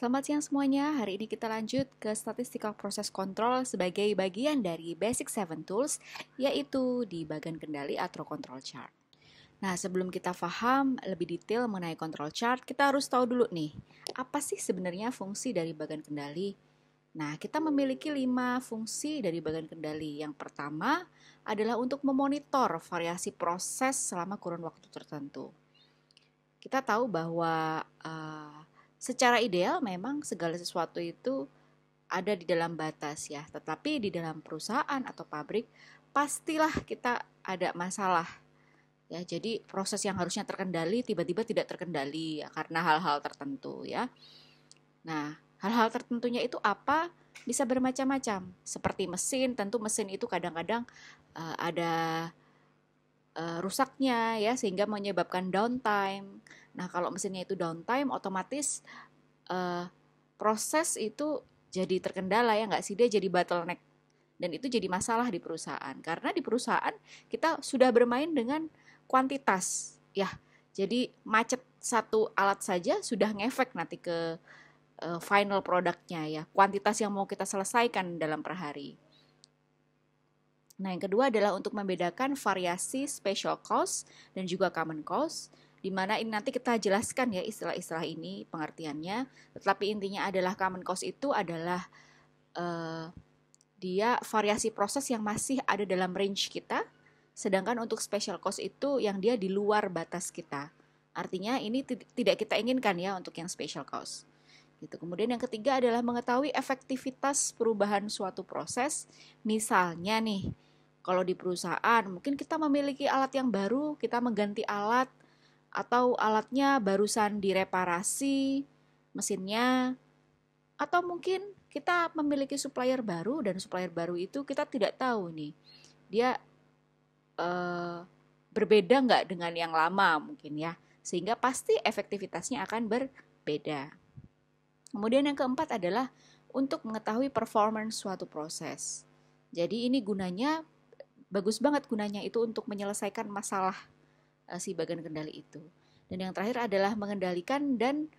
Selamat siang semuanya, hari ini kita lanjut ke Statistical Process Control sebagai bagian dari Basic 7 Tools, yaitu di bagian kendali atau control chart. Nah, sebelum kita paham lebih detail mengenai control chart, kita harus tahu dulu nih, apa sih sebenarnya fungsi dari bagian kendali? Nah, kita memiliki 5 fungsi dari bagian kendali. Yang pertama adalah untuk memonitor variasi proses selama kurun waktu tertentu. Kita tahu bahwa secara ideal memang segala sesuatu itu ada di dalam batas ya, tetapi di dalam perusahaan atau pabrik pastilah kita ada masalah ya. Jadi proses yang harusnya terkendali tiba-tiba tidak terkendali ya, karena hal-hal tertentu ya. Nah, hal-hal tertentunya itu apa? Bisa bermacam-macam. Seperti mesin, tentu mesin itu kadang-kadang ada rusaknya ya, sehingga menyebabkan downtime. Nah, kalau mesinnya itu downtime, otomatis proses itu jadi terkendala ya nggak sih, dia jadi bottleneck. Dan itu jadi masalah di perusahaan. Karena di perusahaan kita sudah bermain dengan kuantitas ya. Jadi macet satu alat saja sudah ngefek nanti ke final produknya ya. Kuantitas yang mau kita selesaikan dalam per hari. Nah, yang kedua adalah untuk membedakan variasi special cost dan juga common cost, di mana ini nanti kita jelaskan ya istilah-istilah ini pengertiannya. Tetapi intinya adalah common cost itu adalah dia variasi proses yang masih ada dalam range kita, sedangkan untuk special cost itu yang dia di luar batas kita. Artinya ini tidak kita inginkan ya untuk yang special cost. Gitu. Kemudian yang ketiga adalah mengetahui efektivitas perubahan suatu proses. Misalnya nih, kalau di perusahaan mungkin kita memiliki alat yang baru, kita mengganti alat atau alatnya barusan direparasi mesinnya, atau mungkin kita memiliki supplier baru dan supplier baru itu kita tidak tahu nih dia berbeda nggak dengan yang lama mungkin ya, sehingga pasti efektivitasnya akan berbeda. Kemudian yang keempat adalah untuk mengetahui performance suatu proses. Jadi ini gunanya, bagus banget gunanya itu untuk menyelesaikan masalah si bagian kendali itu. Dan yang terakhir adalah mengendalikan dan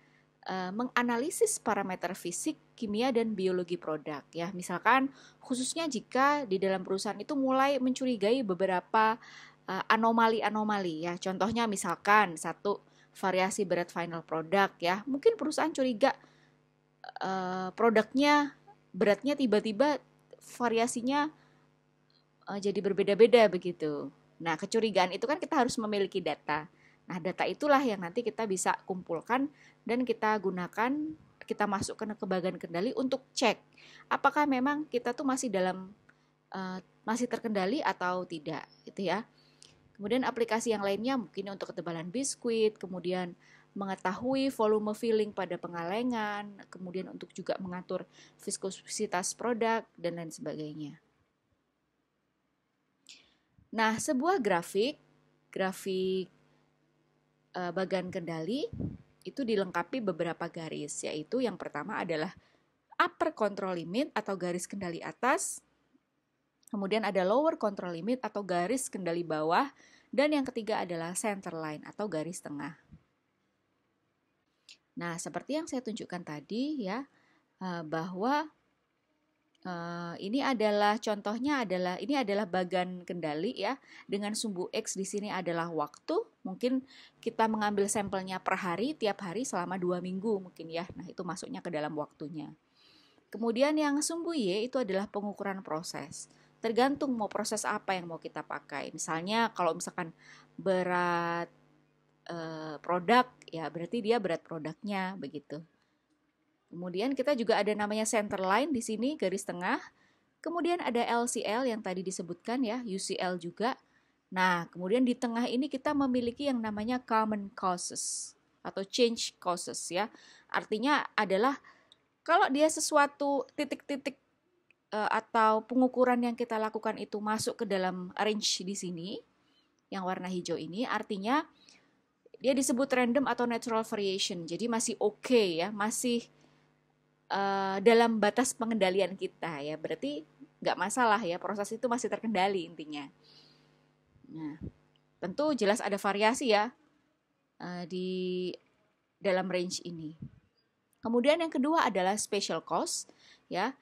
menganalisis parameter fisik, kimia, dan biologi produk. Ya, misalkan khususnya jika di dalam perusahaan itu mulai mencurigai beberapa anomali-anomali ya. Contohnya misalkan satu, variasi berat final produk ya. Mungkin perusahaan curiga produknya beratnya tiba-tiba variasinya jadi berbeda-beda begitu. Nah, kecurigaan itu kan kita harus memiliki data. Nah, data itulah yang nanti kita bisa kumpulkan dan kita gunakan, kita masukkan ke bagian kendali untuk cek apakah memang kita tuh masih dalam masih terkendali atau tidak gitu ya. Kemudian aplikasi yang lainnya mungkin untuk ketebalan biskuit, kemudian mengetahui volume filling pada pengalengan, kemudian untuk juga mengatur viskositas produk dan lain sebagainya. Nah, sebuah grafik bagian kendali itu dilengkapi beberapa garis, yaitu yang pertama adalah upper control limit atau garis kendali atas, kemudian ada lower control limit atau garis kendali bawah, dan yang ketiga adalah center line atau garis tengah. Nah, seperti yang saya tunjukkan tadi ya, bahwa ini adalah contohnya adalah ini adalah bagian kendali ya, dengan sumbu X di sini adalah waktu. Mungkin kita mengambil sampelnya per hari, tiap hari selama 2 minggu mungkin ya. Nah, itu masuknya ke dalam waktunya. Kemudian yang sumbu Y itu adalah pengukuran proses. Tergantung mau proses apa yang mau kita pakai. Misalnya kalau misalkan berat produk ya berarti dia berat produknya begitu. Kemudian kita juga ada namanya center line di sini, garis tengah. Kemudian ada LCL yang tadi disebutkan ya, UCL juga. Nah, kemudian di tengah ini kita memiliki yang namanya common causes atau change causes ya. Artinya adalah kalau dia sesuatu titik-titik atau pengukuran yang kita lakukan itu masuk ke dalam range di sini, yang warna hijau ini, artinya dia disebut random atau natural variation. Jadi masih oke ya, masih dalam batas pengendalian kita ya. Berarti nggak masalah ya, proses itu masih terkendali intinya. Nah, tentu jelas ada variasi ya di dalam range ini. Kemudian yang kedua adalah special cost, ya,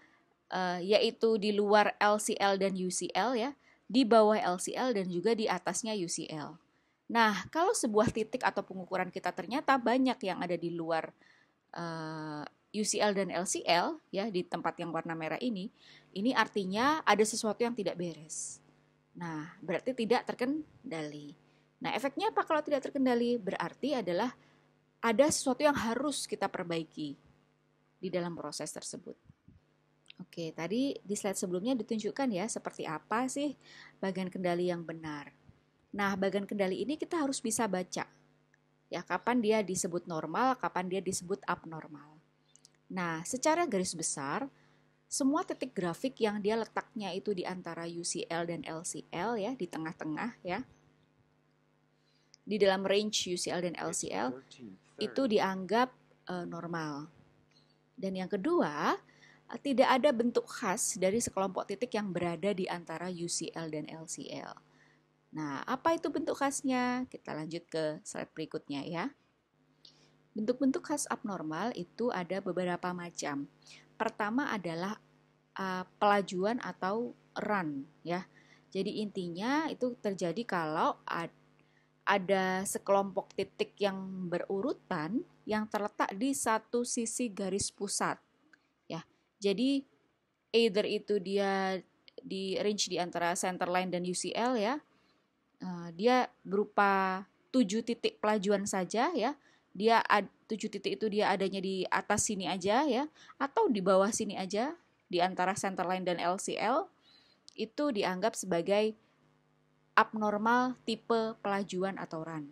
yaitu di luar LCL dan UCL, ya, di bawah LCL dan juga di atasnya UCL. Nah, kalau sebuah titik atau pengukuran kita ternyata banyak yang ada di luar UCL dan LCL, ya, di tempat yang warna merah ini artinya ada sesuatu yang tidak beres. Nah, berarti tidak terkendali. Nah, efeknya apa kalau tidak terkendali? Berarti adalah ada sesuatu yang harus kita perbaiki di dalam proses tersebut. Oke, tadi di slide sebelumnya ditunjukkan ya seperti apa sih bagian kendali yang benar. Nah, bagian kendali ini kita harus bisa baca. Ya, kapan dia disebut normal, kapan dia disebut abnormal. Nah, secara garis besar, semua titik grafik yang dia letaknya itu di antara UCL dan LCL, ya, di tengah-tengah, ya, di dalam range UCL dan LCL itu dianggap normal. Dan yang kedua, tidak ada bentuk khas dari sekelompok titik yang berada di antara UCL dan LCL. Nah, apa itu bentuk khasnya? Kita lanjut ke slide berikutnya, ya. Bentuk-bentuk khas abnormal itu ada beberapa macam. Pertama adalah pelajuan atau run, ya. Jadi intinya itu terjadi kalau ada sekelompok titik yang berurutan yang terletak di satu sisi garis pusat, ya. Jadi either itu dia di range di antara centerline dan UCL, ya. Dia berupa 7 titik pelajuan saja, ya. 7 titik itu dia adanya di atas sini aja, ya, atau di bawah sini aja di antara centerline dan LCL, itu dianggap sebagai abnormal tipe pelajuan atau run.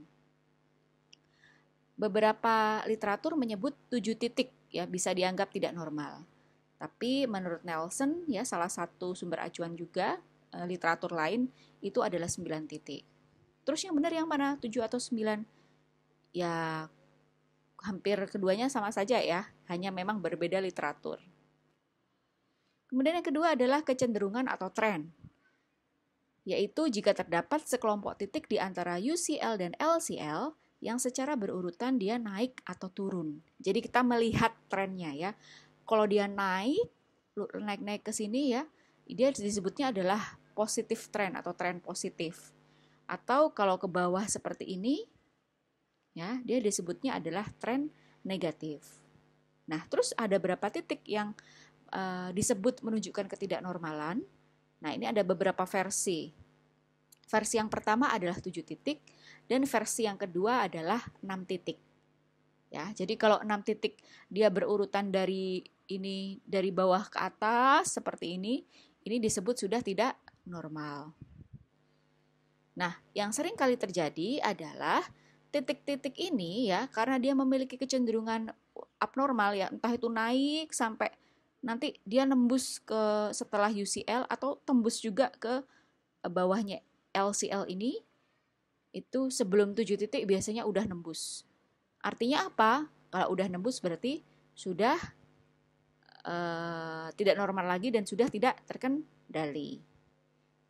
Beberapa literatur menyebut 7 titik, ya, bisa dianggap tidak normal. Tapi menurut Nelson, ya, salah satu sumber acuan juga, literatur lain itu adalah 9 titik. Terus yang benar yang mana? 7 atau 9? Ya, hampir keduanya sama saja, ya, hanya memang berbeda literatur. Kemudian yang kedua adalah kecenderungan atau tren, yaitu jika terdapat sekelompok titik di antara UCL dan LCL yang secara berurutan dia naik atau turun. Jadi kita melihat trennya, ya. Kalau dia naik ke sini, ya, dia disebutnya adalah positif trend atau tren positif. Atau kalau ke bawah seperti ini, ya, dia disebutnya adalah tren negatif. Nah, terus ada berapa titik yang disebut menunjukkan ketidaknormalan? Nah, ini ada beberapa versi. Versi yang pertama adalah 7 titik dan versi yang kedua adalah 6 titik. Ya, jadi kalau 6 titik dia berurutan dari bawah ke atas seperti ini disebut sudah tidak normal. Nah, yang sering kali terjadi adalah titik-titik ini, ya, karena dia memiliki kecenderungan abnormal, ya, entah itu naik sampai nanti dia nembus ke setelah UCL atau tembus juga ke bawahnya LCL ini, itu sebelum 7 titik biasanya udah nembus. Artinya apa? Kalau udah nembus berarti sudah tidak normal lagi dan sudah tidak terkendali.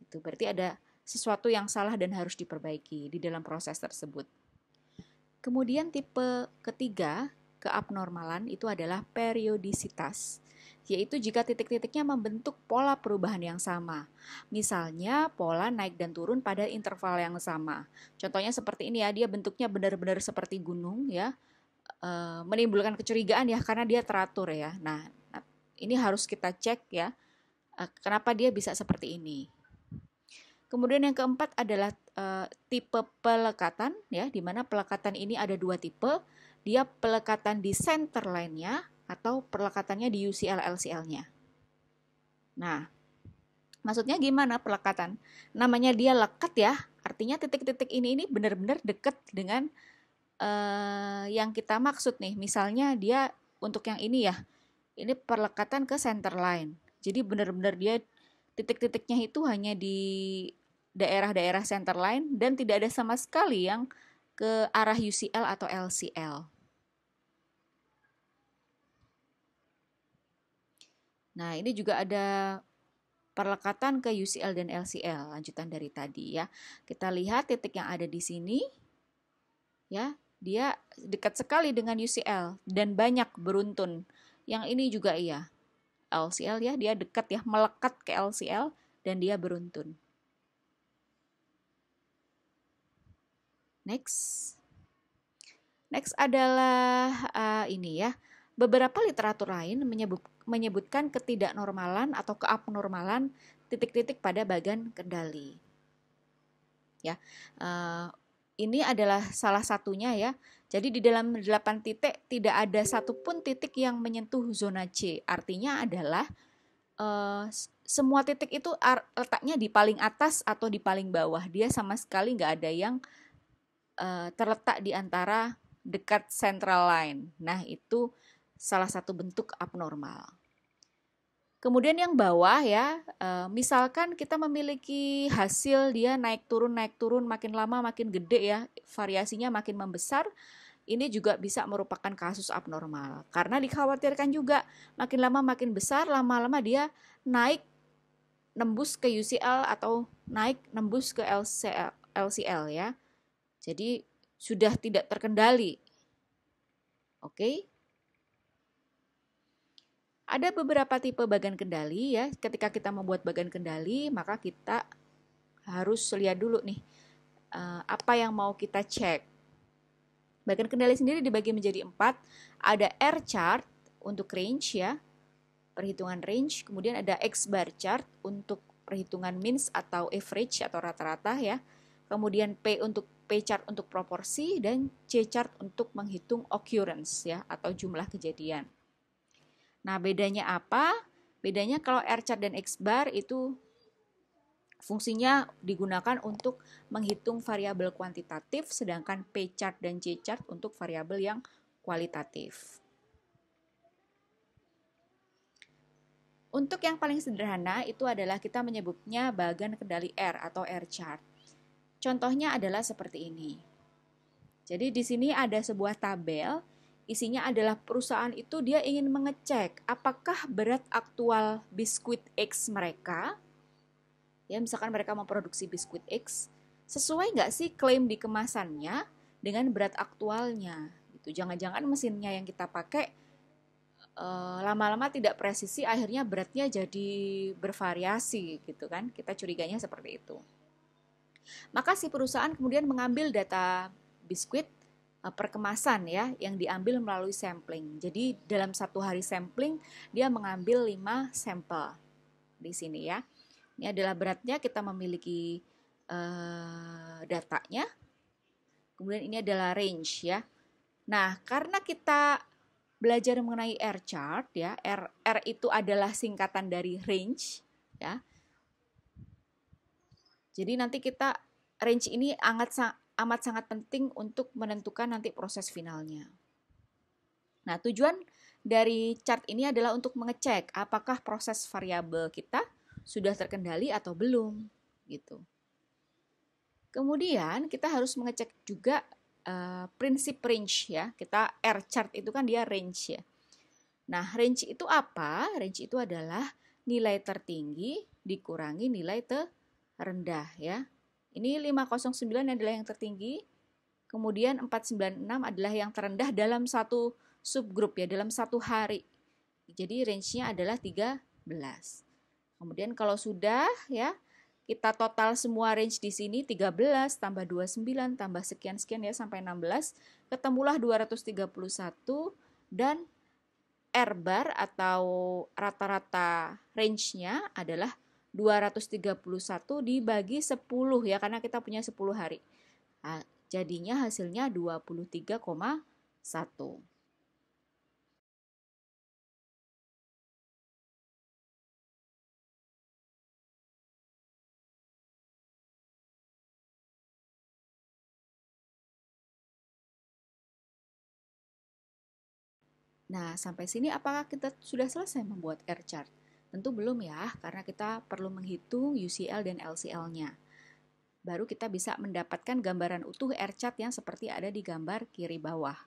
Itu berarti ada sesuatu yang salah dan harus diperbaiki di dalam proses tersebut. Kemudian tipe ketiga, keabnormalan itu adalah periodisitas, yaitu jika titik-titiknya membentuk pola perubahan yang sama. Misalnya pola naik dan turun pada interval yang sama. Contohnya seperti ini, ya, dia bentuknya benar-benar seperti gunung, ya, menimbulkan kecurigaan, ya, karena dia teratur, ya. Nah, ini harus kita cek, ya, kenapa dia bisa seperti ini. Kemudian yang keempat adalah tipe pelekatan, ya, di mana pelekatan ini ada 2 tipe. Dia pelekatan di center line-nya atau pelekatannya di UCL LCL-nya. Nah, maksudnya gimana pelekatan? Namanya dia lekat, ya, artinya titik-titik ini benar-benar dekat dengan yang kita maksud nih. Misalnya dia untuk yang ini, ya, ini pelekatan ke center line. Jadi benar-benar dia titik-titiknya itu hanya di daerah-daerah center line dan tidak ada sama sekali yang ke arah UCL atau LCL. Nah, ini juga ada perlekatan ke UCL dan LCL, lanjutan dari tadi, ya. Kita lihat titik yang ada di sini, ya. dia dekat sekali dengan UCL dan banyak beruntun. Yang ini juga iya. LCL ya, dia dekat ya, melekat ke LCL dan dia beruntun. Next. Next adalah ini ya. Beberapa literatur lain menyebutkan ketidaknormalan atau keabnormalan titik-titik pada bagan kendali. Ya, ini adalah salah satunya ya. Jadi di dalam 8 titik tidak ada satupun titik yang menyentuh zona C. Artinya adalah semua titik itu letaknya di paling atas atau di paling bawah. Dia sama sekali nggak ada yang terletak di antara dekat central line. Nah, itu salah satu bentuk abnormal. Kemudian yang bawah ya, misalkan kita memiliki hasil dia naik turun, makin lama makin gede ya, variasinya makin membesar, ini juga bisa merupakan kasus abnormal. Karena dikhawatirkan juga makin lama makin besar, lama-lama dia naik nembus ke UCL atau naik nembus ke LCL ya. Jadi sudah tidak terkendali. Oke. Ada beberapa tipe bagan kendali ya. Ketika kita membuat bagan kendali, maka kita harus lihat dulu nih apa yang mau kita cek. Bagan kendali sendiri dibagi menjadi 4. Ada R chart untuk range ya, perhitungan range. Kemudian ada X bar chart untuk perhitungan means atau average atau rata-rata ya. Kemudian P chart untuk proporsi dan C chart untuk menghitung occurrence ya atau jumlah kejadian. Nah, bedanya apa? Bedanya kalau R chart dan X bar itu fungsinya digunakan untuk menghitung variabel kuantitatif, sedangkan P chart dan C chart untuk variabel yang kualitatif. Untuk yang paling sederhana itu adalah kita menyebutnya bagan kendali R atau R chart. Contohnya adalah seperti ini. Jadi di sini ada sebuah tabel. Isinya adalah perusahaan itu dia ingin mengecek apakah berat aktual biskuit X mereka, ya misalkan mereka memproduksi biskuit X, sesuai nggak sih klaim di kemasannya dengan berat aktualnya. Gitu. Jangan-jangan mesinnya yang kita pakai lama-lama tidak presisi, akhirnya beratnya jadi bervariasi gitu kan. Kita curiganya seperti itu. Maka si perusahaan kemudian mengambil data biskuit perkemasan ya yang diambil melalui sampling. Jadi dalam satu hari sampling dia mengambil 5 sampel di sini ya. Ini adalah beratnya, kita memiliki datanya. Kemudian ini adalah range ya. Nah, karena kita belajar mengenai R chart ya, R itu adalah singkatan dari range ya. Jadi nanti kita range ini amat sangat penting untuk menentukan nanti proses finalnya. Nah, tujuan dari chart ini adalah untuk mengecek apakah proses variabel kita sudah terkendali atau belum, gitu. Kemudian kita harus mengecek juga prinsip range ya. Kita R chart itu kan dia range ya. Nah, range itu apa? Range itu adalah nilai tertinggi dikurangi nilai terendah ya. Ini 509 adalah yang tertinggi, kemudian 496 adalah yang terendah dalam satu subgrup ya, dalam satu hari. Jadi range-nya adalah 13. Kemudian kalau sudah ya, kita total semua range di sini 13 tambah 29 tambah sekian-sekian ya sampai 16, ketemulah 231 dan R bar atau rata-rata range-nya adalah 231 dibagi 10 ya, karena kita punya 10 hari. Nah, jadinya hasilnya 23,1. Nah, sampai sini apakah kita sudah selesai membuat R chart? Tentu belum ya, karena kita perlu menghitung UCL dan LCL-nya. Baru kita bisa mendapatkan gambaran utuh R chart yang seperti ada di gambar kiri bawah.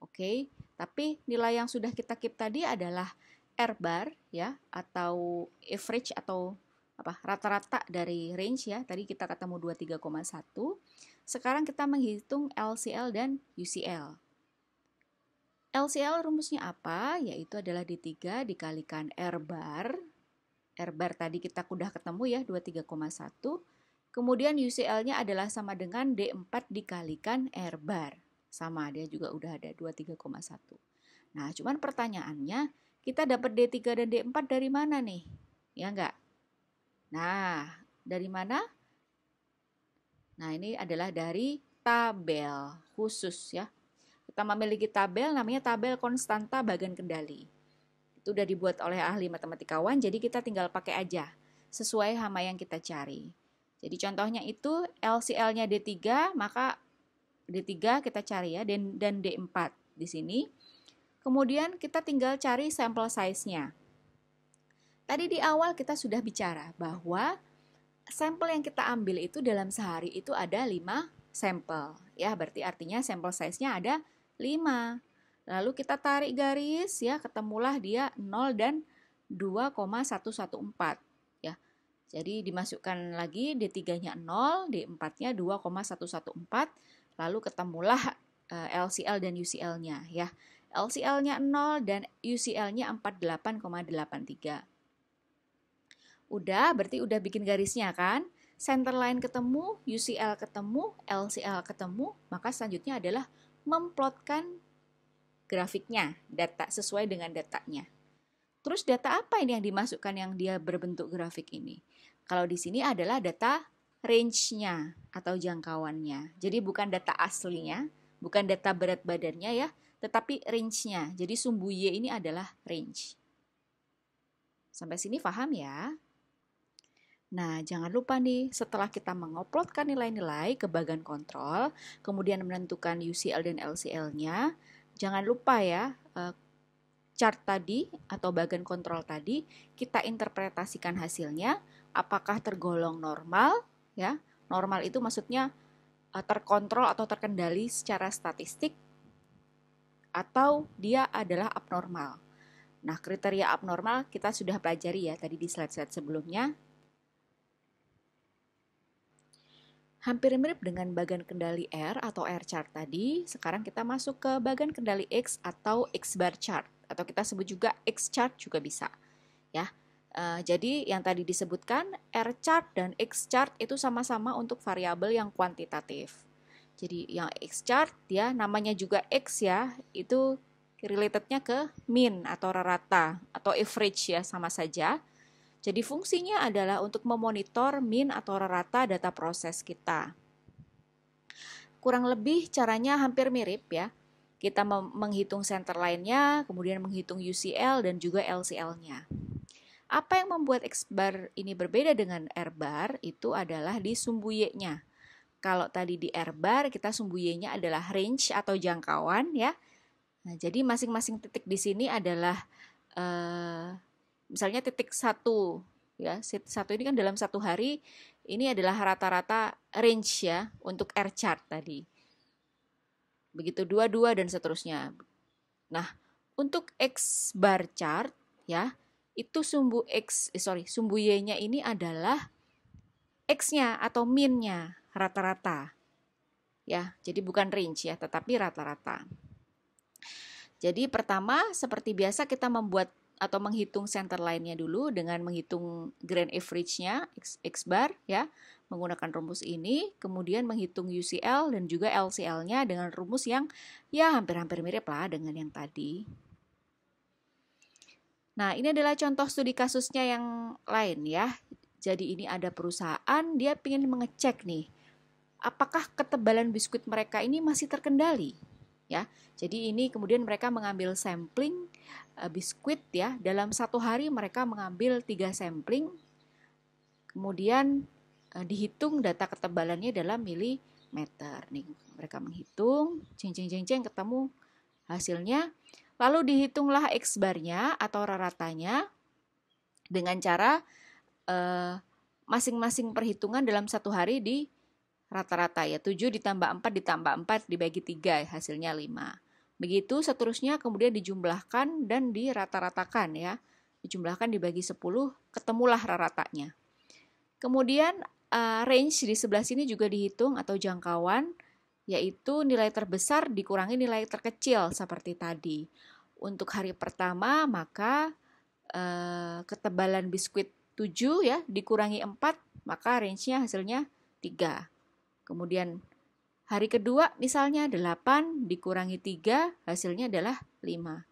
Oke, tapi nilai yang sudah kita keep tadi adalah R bar ya, atau average atau rata-rata dari range ya. Tadi kita ketemu 23,1. Sekarang kita menghitung LCL dan UCL. LCL rumusnya apa? Yaitu adalah D3 dikalikan R bar. R bar tadi kita udah ketemu ya, 23,1. Kemudian UCL-nya adalah sama dengan D4 dikalikan R bar. Sama, dia juga udah ada 23,1. Nah, cuman pertanyaannya, kita dapat D3 dan D4 dari mana nih? Ya enggak? Nah, dari mana? Nah, ini adalah dari tabel khusus ya. Kita memiliki tabel, namanya tabel konstanta bagan kendali. Itu udah dibuat oleh ahli matematikawan, jadi kita tinggal pakai aja sesuai hama yang kita cari. Jadi contohnya itu LCL-nya D3, maka D3 kita cari ya, dan D4 di sini. Kemudian kita tinggal cari sampel size-nya. Tadi di awal kita sudah bicara bahwa sampel yang kita ambil itu dalam sehari itu ada 5 sampel. Ya, berarti artinya sampel size-nya ada 5. Lalu kita tarik garis ya, ketemulah dia 0 dan 2,114 ya. Jadi dimasukkan lagi D3-nya 0, D4-nya 2,114, lalu ketemulah LCL dan UCL-nya ya. LCL-nya 0 dan UCL-nya 48,83. Udah, berarti udah bikin garisnya kan? Center line ketemu, UCL ketemu, LCL ketemu, maka selanjutnya adalah memplotkan grafiknya, data sesuai dengan datanya. Terus data apa ini yang dimasukkan yang dia berbentuk grafik ini? Kalau di sini adalah data range-nya atau jangkauannya. Jadi bukan data aslinya, bukan data berat badannya ya, tetapi range-nya. Jadi sumbu Y ini adalah range. Sampai sini paham ya? Nah, jangan lupa nih, setelah kita mengoplotkan nilai-nilai ke bagan kontrol, kemudian menentukan UCL dan LCL-nya, jangan lupa ya, chart tadi atau bagan kontrol tadi, kita interpretasikan hasilnya, apakah tergolong normal, ya. Normal itu maksudnya terkontrol atau terkendali secara statistik, atau dia adalah abnormal. Nah, kriteria abnormal kita sudah pelajari ya tadi di slide-slide sebelumnya. Hampir mirip dengan bagan kendali R atau R chart tadi, sekarang kita masuk ke bagan kendali X atau X bar chart, atau kita sebut juga X chart juga bisa. Ya, jadi yang tadi disebutkan R chart dan X chart itu sama-sama untuk variabel yang kuantitatif. Jadi yang X chart ya namanya juga X ya, itu relatednya ke mean atau rata atau average ya, sama saja. Jadi fungsinya adalah untuk memonitor mean atau rata data proses kita. Kurang lebih caranya hampir mirip ya. Kita menghitung center line-nya, kemudian menghitung UCL dan juga LCL-nya. Apa yang membuat X bar ini berbeda dengan R bar itu adalah di sumbu Y-nya. Kalau tadi di R bar kita sumbu Y-nya adalah range atau jangkauan ya. Nah, jadi masing-masing titik di sini adalah misalnya titik 1 ya, satu ini kan dalam satu hari ini adalah rata-rata range ya untuk R chart tadi. Begitu 22 dan seterusnya. Nah, untuk X bar chart ya, itu sumbu Y-nya ini adalah X-nya atau mean-nya, rata-rata. Ya, jadi bukan range ya, tetapi rata-rata. Jadi pertama seperti biasa kita membuat atau menghitung center line-nya dulu dengan menghitung grand average-nya X bar ya, menggunakan rumus ini, kemudian menghitung UCL dan juga LCL-nya dengan rumus yang ya hampir-hampir mirip lah dengan yang tadi. Nah, ini adalah contoh studi kasusnya yang lain ya. Jadi ini ada perusahaan, dia ingin mengecek nih, apakah ketebalan biskuit mereka ini masih terkendali? Ya, jadi ini kemudian mereka mengambil sampling biskuit ya, dalam satu hari mereka mengambil 3 sampling, kemudian dihitung data ketebalannya dalam milimeter. Nih mereka menghitung, ceng-ceng ketemu hasilnya, lalu dihitunglah X barnya atau raratanya dengan cara masing-masing perhitungan dalam satu hari di rata-rata ya, 7 ditambah 4 ditambah 4 dibagi 3 hasilnya 5. Begitu seterusnya kemudian dijumlahkan dan dirata-ratakan ya. Dijumlahkan dibagi 10, ketemulah raratanya. Kemudian range di sebelah sini juga dihitung atau jangkauan, yaitu nilai terbesar dikurangi nilai terkecil seperti tadi. Untuk hari pertama maka ketebalan biskuit 7 ya dikurangi 4, maka range-nya hasilnya 3. Kemudian hari kedua misalnya 8 dikurangi 3, hasilnya adalah 5.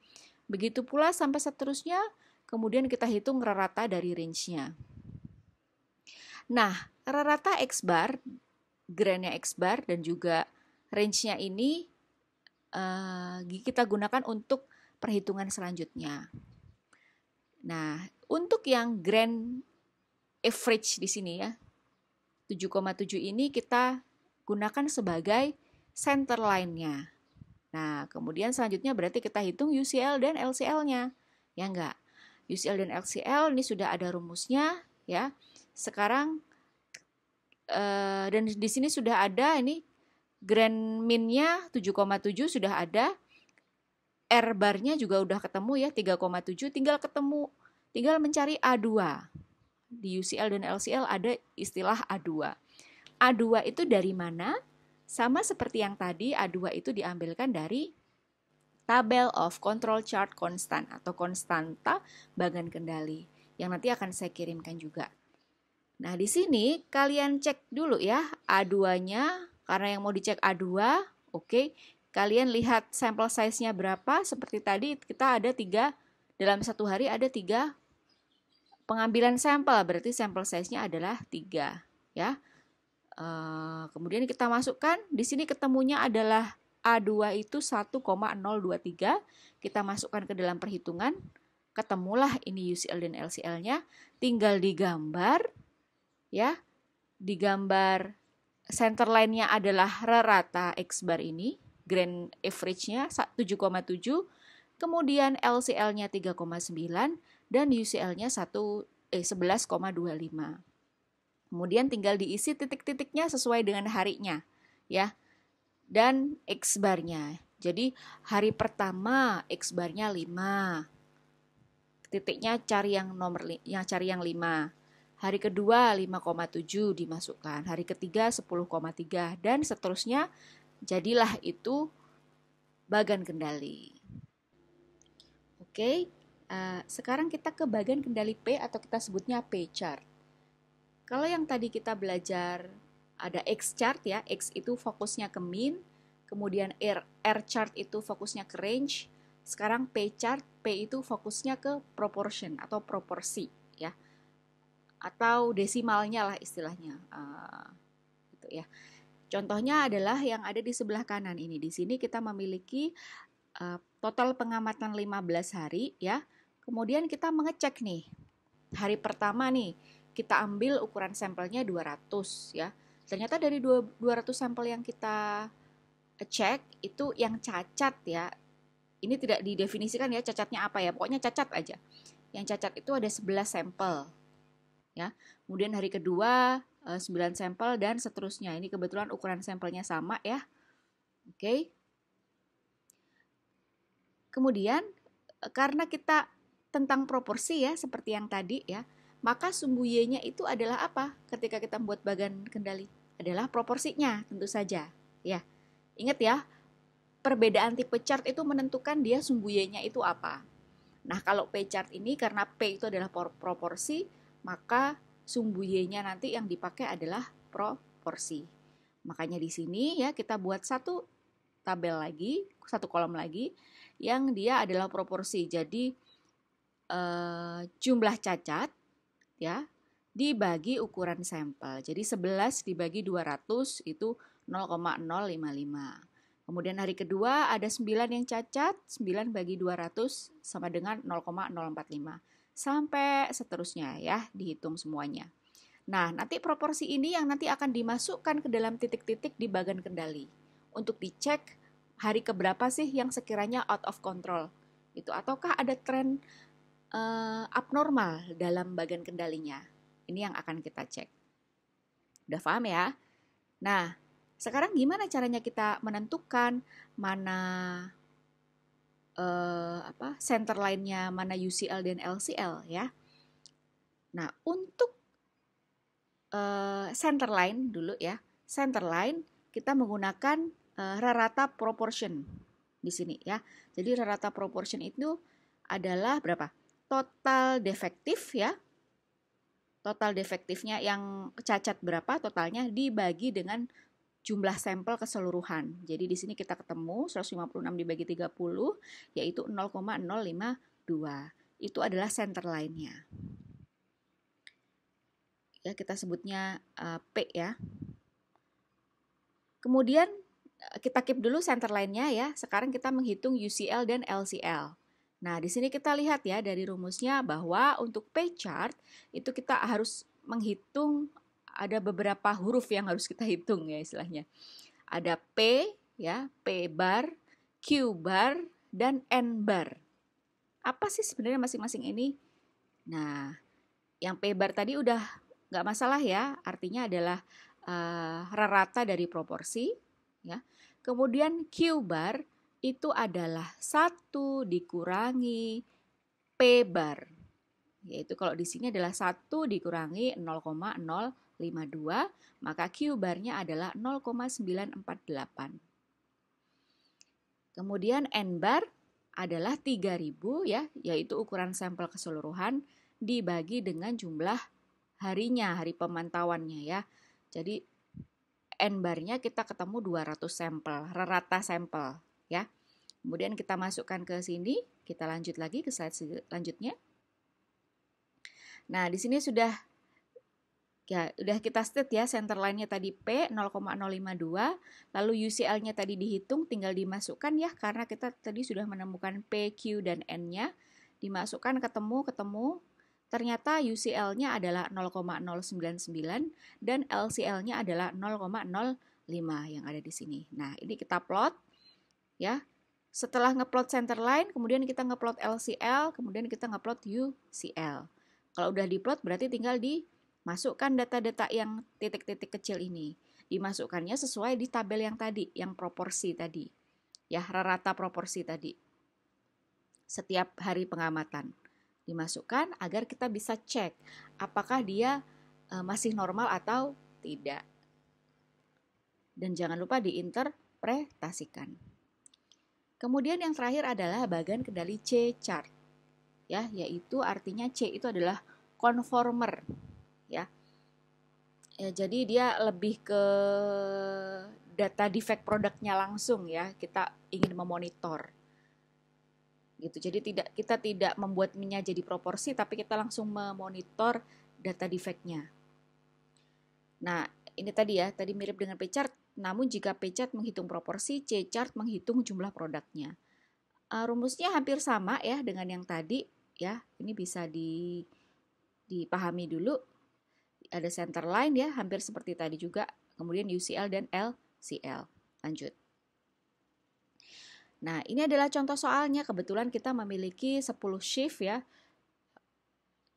Begitu pula sampai seterusnya, kemudian kita hitung rata dari range-nya. Nah, rata X bar, grand-nya X bar dan juga range-nya ini kita gunakan untuk perhitungan selanjutnya. Nah, untuk yang grand average di sini ya, 7,7 ini kita gunakan sebagai center line-nya. Nah, kemudian selanjutnya berarti kita hitung UCL dan LCL-nya. Ya enggak? UCL dan LCL ini sudah ada rumusnya ya. Sekarang dan di sini sudah ada ini grand min-nya 7,7 sudah ada. R bar-nya juga udah ketemu ya 3,7, tinggal mencari A2. Di UCL dan LCL ada istilah A2. A2 itu dari mana? Sama seperti yang tadi, A2 itu diambilkan dari tabel of control chart constant atau konstanta bagan kendali yang nanti akan saya kirimkan juga. Nah, di sini kalian cek dulu ya A2-nya, karena yang mau dicek A2, oke. Kalian lihat sampel size-nya berapa, seperti tadi kita ada 3, dalam satu hari ada 3 pengambilan sampel, berarti sampel size-nya adalah 3 ya. Kemudian kita masukkan, di sini ketemunya adalah A2 itu 1,023, kita masukkan ke dalam perhitungan, ketemulah ini UCL dan LCL-nya, tinggal digambar ya, digambar center line-nya adalah rata X bar ini, grand average-nya 7,7, kemudian LCL-nya 3,9 dan UCL-nya 11,25. Kemudian tinggal diisi titik-titiknya sesuai dengan harinya ya. Dan X bar-nya. Jadi hari pertama X bar-nya 5. Titiknya cari yang cari yang 5. Hari kedua 5,7 dimasukkan. Hari ketiga 10,3 dan seterusnya, jadilah itu bagan kendali. Oke, sekarang kita ke bagan kendali P atau kita sebutnya P chart. Kalau yang tadi kita belajar ada X chart ya, X itu fokusnya ke min, kemudian R chart itu fokusnya ke range. Sekarang P chart, P itu fokusnya ke proportion atau proporsi ya, atau desimalnya lah istilahnya, gitu ya. Contohnya adalah yang ada di sebelah kanan ini. Di sini kita memiliki total pengamatan 15 hari ya. Kemudian kita mengecek nih, hari pertama nih, kita ambil ukuran sampelnya 200 ya. Ternyata dari 200 sampel yang kita cek itu yang cacat ya. Ini tidak didefinisikan ya cacatnya apa ya. Pokoknya cacat aja. Yang cacat itu ada 11 sampel. Ya. Kemudian hari kedua 9 sampel dan seterusnya. Ini kebetulan ukuran sampelnya sama ya. Oke. Kemudian karena kita tentang proporsi ya seperti yang tadi ya, maka sumbu Y-nya itu adalah apa? Ketika kita membuat bagan kendali adalah proporsinya tentu saja ya. Ingat ya, perbedaan tipe chart itu menentukan dia sumbu Y-nya itu apa. Nah, kalau P chart ini karena P itu adalah proporsi, maka sumbu Y-nya nanti yang dipakai adalah proporsi. Makanya di sini ya kita buat satu tabel lagi, satu kolom lagi yang dia adalah proporsi. Jadi jumlah cacat ya dibagi ukuran sampel. Jadi 11 dibagi 200 itu 0,055. Kemudian hari kedua ada 9 yang cacat, 9 bagi 200 sama dengan 0,045. Sampai seterusnya ya, dihitung semuanya. Nah, nanti proporsi ini yang nanti akan dimasukkan ke dalam titik-titik di bagan kendali. Untuk dicek hari keberapa sih yang sekiranya out of control. Itu ataukah ada tren abnormal dalam bagan kendalinya. Ini yang akan kita cek. Udah paham ya? Nah, sekarang gimana caranya kita menentukan mana center line-nya, mana UCL dan LCL ya? Nah, untuk center line dulu ya. Center line kita menggunakan rata proportion di sini ya. Jadi rata proportion itu adalah berapa? Total defektif ya. Total defektifnya yang cacat berapa totalnya dibagi dengan jumlah sampel keseluruhan. Jadi di sini kita ketemu 156 dibagi 30 yaitu 0,052. Itu adalah center line-nya. Ya, kita sebutnya P ya. Kemudian kita keep dulu center line-nya ya. Sekarang kita menghitung UCL dan LCL. Nah, di sini kita lihat ya dari rumusnya bahwa untuk P chart itu kita harus menghitung ada beberapa huruf yang harus kita hitung ya istilahnya. Ada P ya, P bar, Q bar, dan N bar. Apa sih sebenarnya masing-masing ini? Nah, yang P bar tadi udah nggak masalah ya, artinya adalah rata dari proporsi ya. Kemudian Q bar itu adalah 1 dikurangi P bar. Yaitu kalau di sini adalah 1 dikurangi 0,052, maka Q barnya adalah 0,948. Kemudian N bar adalah 3000 ya, yaitu ukuran sampel keseluruhan dibagi dengan jumlah harinya, hari pemantauannya ya. Jadi N barnya kita ketemu 200 sampel, rata sampel ya. Kemudian kita masukkan ke sini, kita lanjut lagi ke slide selanjutnya. Nah, di sini sudah kita state ya, center line-nya tadi P 0,052, lalu UCL-nya tadi dihitung, tinggal dimasukkan ya, karena kita tadi sudah menemukan P, Q, dan N-nya, dimasukkan ketemu, ternyata UCL-nya adalah 0,099 dan LCL-nya adalah 0,05 yang ada di sini. Nah, ini kita plot ya. Setelah ngeplot center line, kemudian kita ngeplot LCL, kemudian kita ngeplot UCL. Kalau udah diplot berarti tinggal dimasukkan data-data yang titik-titik kecil ini. Dimasukkannya sesuai di tabel yang tadi, yang proporsi tadi. Ya, rata proporsi tadi. Setiap hari pengamatan dimasukkan agar kita bisa cek apakah dia masih normal atau tidak. Dan jangan lupa diinterpretasikan. Kemudian yang terakhir adalah bagian kendali C chart. Ya, yaitu artinya C itu adalah conformer ya. Ya, jadi dia lebih ke data defect produknya langsung ya. Kita ingin memonitor. Gitu. Jadi kita tidak membuatnya jadi proporsi, tapi kita langsung memonitor data defect-nya. Nah, ini tadi mirip dengan P chart, namun jika P chart menghitung proporsi, C chart menghitung jumlah produknya. Rumusnya hampir sama ya dengan yang tadi ya. Ini bisa dipahami dulu. Ada center line ya, hampir seperti tadi juga. Kemudian UCL dan LCL. Lanjut. Nah, ini adalah contoh soalnya. Kebetulan kita memiliki 10 shift ya.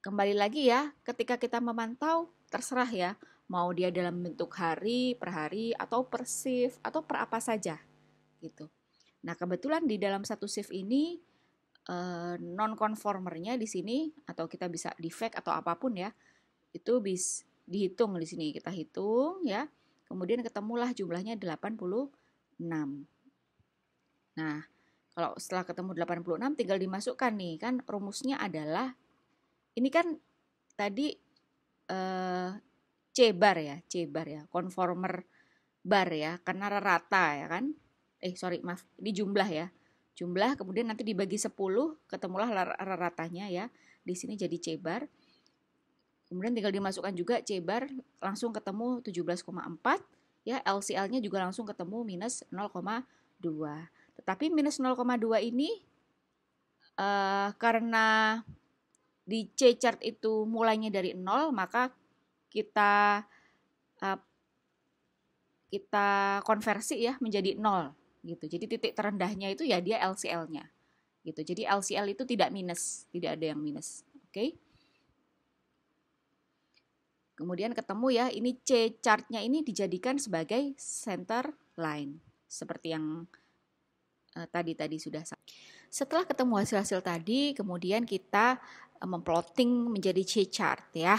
Kembali lagi ya, ketika kita memantau, terserah ya. Mau dia dalam bentuk hari, per hari, atau per shift, atau per apa saja. Gitu. Nah, kebetulan di dalam satu shift ini, non-conformernya di sini, atau kita bisa defect atau apapun ya, itu bisa dihitung di sini. Kita hitung ya. Kemudian ketemulah jumlahnya 86. Nah, kalau setelah ketemu 86 tinggal dimasukkan nih, kan rumusnya adalah ini kan tadi C bar ya, conformer bar ya, karena rata ya kan. Maaf, ini jumlah ya. Jumlah kemudian nanti dibagi 10 ketemulah ratanya ya. Di sini jadi C bar. Kemudian tinggal dimasukkan juga C bar langsung ketemu 17,4 ya, LCL-nya juga langsung ketemu minus 0,2. Tetapi minus 0,2 ini karena di C chart itu mulainya dari 0, maka kita konversi ya menjadi 0 gitu. Jadi titik terendahnya itu ya dia LCL-nya gitu. Jadi LCL itu tidak minus, tidak ada yang minus. Oke. Kemudian ketemu ya, ini C chart-nya ini dijadikan sebagai center line seperti yang tadi sudah. Setelah ketemu hasil-hasil tadi, kemudian kita memplotting menjadi C chart ya.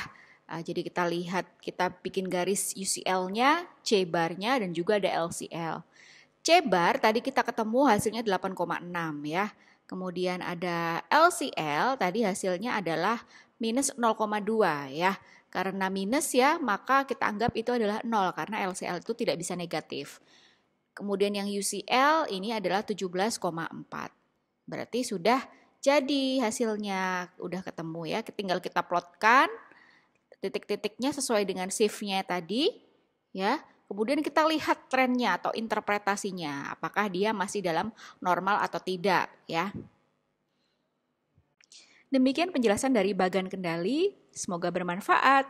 Jadi kita lihat, kita bikin garis UCL-nya, C-bar-nya, dan juga ada LCL. C-bar tadi kita ketemu hasilnya 8,6 ya. Kemudian ada LCL, tadi hasilnya adalah minus 0,2 ya. Karena minus ya, maka kita anggap itu adalah 0 karena LCL itu tidak bisa negatif. Kemudian yang UCL ini adalah 17,4. Berarti sudah jadi hasilnya, udah ketemu ya. Tinggal kita plotkan titik-titiknya sesuai dengan shift-nya tadi ya. Kemudian kita lihat trennya atau interpretasinya, apakah dia masih dalam normal atau tidak ya. Demikian penjelasan dari bagan kendali, semoga bermanfaat.